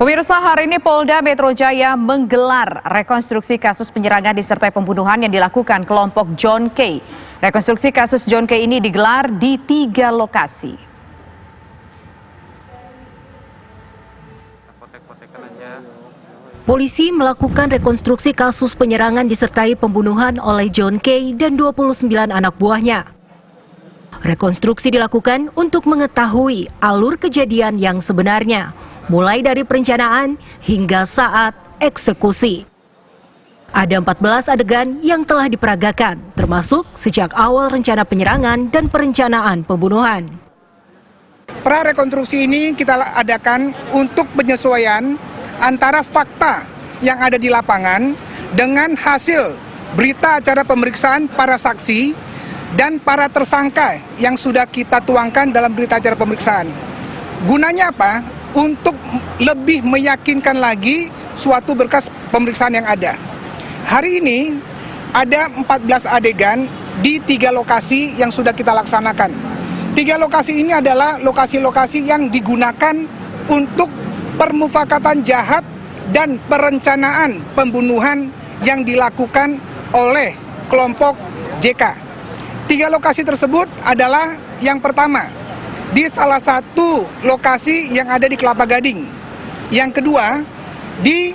Pemirsa, hari ini Polda Metro Jaya menggelar rekonstruksi kasus penyerangan disertai pembunuhan yang dilakukan kelompok John K. Rekonstruksi kasus John K ini digelar di 3 lokasi. Polisi melakukan rekonstruksi kasus penyerangan disertai pembunuhan oleh John K. dan 29 anak buahnya. Rekonstruksi dilakukan untuk mengetahui alur kejadian yang sebenarnya, mulai dari perencanaan hingga saat eksekusi. Ada 14 adegan yang telah diperagakan, termasuk sejak awal rencana penyerangan dan perencanaan pembunuhan. Pra-rekonstruksi ini kita adakan untuk penyesuaian antara fakta yang ada di lapangan dengan hasil berita acara pemeriksaan para saksi dan para tersangka yang sudah kita tuangkan dalam berita acara pemeriksaan. Gunanya apa? Untuk lebih meyakinkan lagi suatu berkas pemeriksaan yang ada. Hari ini ada 14 adegan di 3 lokasi yang sudah kita laksanakan. 3 lokasi ini adalah lokasi-lokasi yang digunakan untuk permufakatan jahat dan perencanaan pembunuhan yang dilakukan oleh kelompok JK. 3 lokasi tersebut adalah yang pertama, di salah satu lokasi yang ada di Kelapa Gading. Yang kedua, di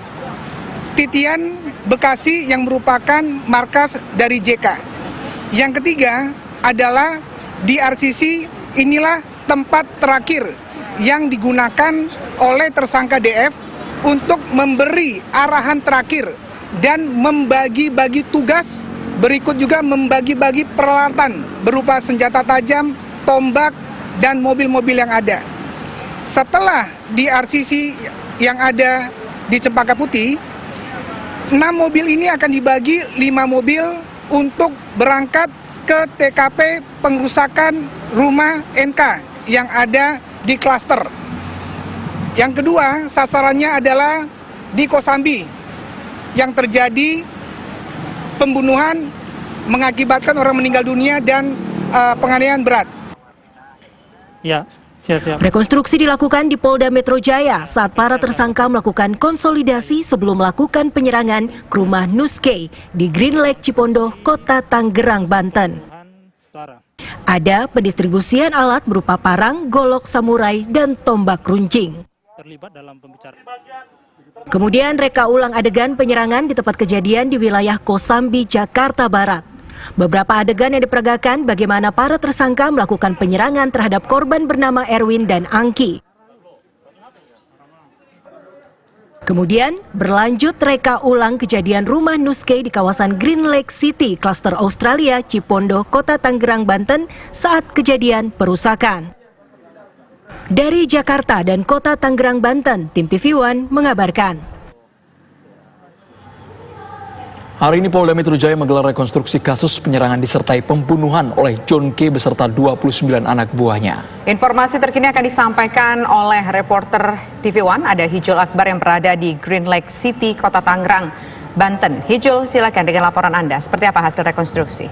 Titian, Bekasi yang merupakan markas dari JK. Yang ketiga adalah di RCC, inilah tempat terakhir yang digunakan oleh tersangka DF untuk memberi arahan terakhir dan membagi-bagi tugas, berikut juga membagi-bagi peralatan berupa senjata tajam, tombak, dan mobil-mobil yang ada. Setelah di RCC yang ada di Cempaka Putih, 6 mobil ini akan dibagi 5 mobil untuk berangkat ke TKP pengerusakan rumah NK yang ada di klaster. Yang kedua, sasarannya adalah di Kosambi yang terjadi pembunuhan mengakibatkan orang meninggal dunia dan penganiayaan berat. Ya, siap. Rekonstruksi dilakukan di Polda Metro Jaya saat para tersangka melakukan konsolidasi sebelum melakukan penyerangan ke rumah Nus K di Green Lake Cipondoh, Kota Tangerang, Banten. Ada pendistribusian alat berupa parang, golok samurai, dan tombak runcing. Kemudian reka ulang adegan penyerangan di tempat kejadian di wilayah Kosambi, Jakarta Barat. Beberapa adegan yang diperagakan bagaimana para tersangka melakukan penyerangan terhadap korban bernama Erwin dan Angki. Kemudian berlanjut reka ulang kejadian rumah Nus K di kawasan Green Lake City, klaster Australia, Cipondoh, Kota Tangerang, Banten saat kejadian perusakan. Dari Jakarta dan Kota Tangerang, Banten, tim TV One mengabarkan. Hari ini Polda Metro Jaya menggelar rekonstruksi kasus penyerangan disertai pembunuhan oleh John K beserta 29 anak buahnya. Informasi terkini akan disampaikan oleh reporter TV One, ada Hijul Akbar yang berada di Green Lake City, Kota Tangerang, Banten. Hijul, silakan dengan laporan Anda. Seperti apa hasil rekonstruksi?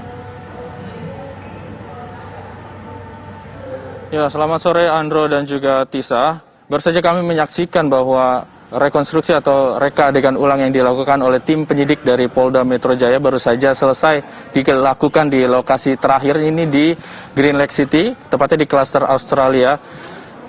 Ya, selamat sore Andro dan juga Tisa. Baru saja kami menyaksikan bahwa rekonstruksi atau reka adegan ulang yang dilakukan oleh tim penyidik dari Polda Metro Jaya baru saja selesai dilakukan di lokasi terakhir ini di Green Lake City, tepatnya di klaster Australia,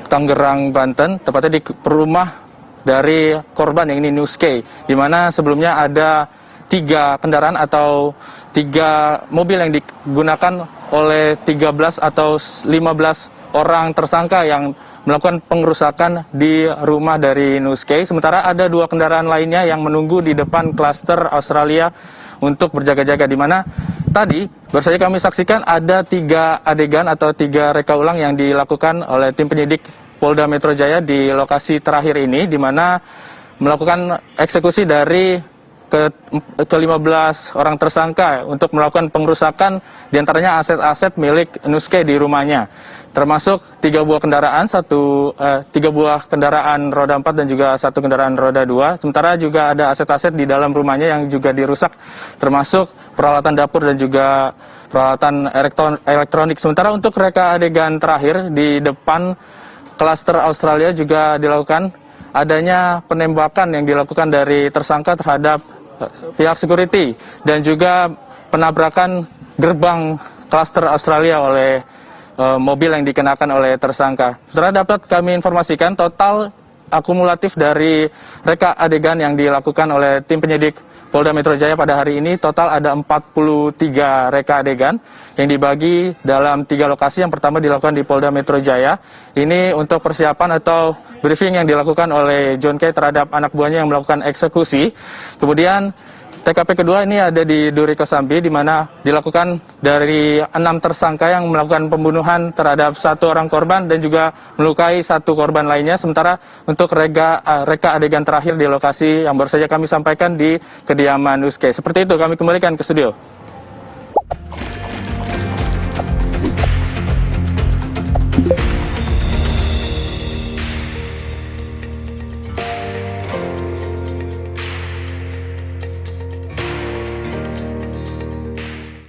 Tangerang, Banten, tepatnya di rumah dari korban yang ini Nus K, di mana sebelumnya ada 3 kendaraan atau 3 mobil yang digunakan oleh 13 atau 15 orang tersangka yang melakukan pengerusakan di rumah dari Nus K. Sementara ada 2 kendaraan lainnya yang menunggu di depan klaster Australia untuk berjaga-jaga, di mana tadi baru saja kami saksikan ada 3 adegan atau 3 reka ulang yang dilakukan oleh tim penyidik Polda Metro Jaya di lokasi terakhir ini, di mana melakukan eksekusi dari ke-15 orang tersangka untuk melakukan pengerusakan diantaranya aset-aset milik Nus K di rumahnya, termasuk 3 buah kendaraan, 3 buah kendaraan roda 4 dan juga 1 kendaraan roda 2. Sementara juga ada aset-aset di dalam rumahnya yang juga dirusak, termasuk peralatan dapur dan juga peralatan elektronik. Sementara untuk reka adegan terakhir di depan klaster Australia juga dilakukan adanya penembakan yang dilakukan dari tersangka terhadap pihak security dan juga penabrakan gerbang klaster Australia oleh mobil yang dikenakan oleh tersangka. Setelah dapat kami informasikan total akumulatif dari reka adegan yang dilakukan oleh tim penyidik Polda Metro Jaya pada hari ini total ada 43 reka adegan yang dibagi dalam 3 lokasi. Yang pertama dilakukan di Polda Metro Jaya. Ini untuk persiapan atau briefing yang dilakukan oleh John K terhadap anak buahnya yang melakukan eksekusi. Kemudian TKP kedua ini ada di Duri Kosambi, di mana dilakukan dari 6 tersangka yang melakukan pembunuhan terhadap 1 orang korban dan juga melukai 1 korban lainnya. Sementara untuk reka adegan terakhir di lokasi yang baru saja kami sampaikan di kediaman Uske. Seperti itu, kami kembalikan ke studio.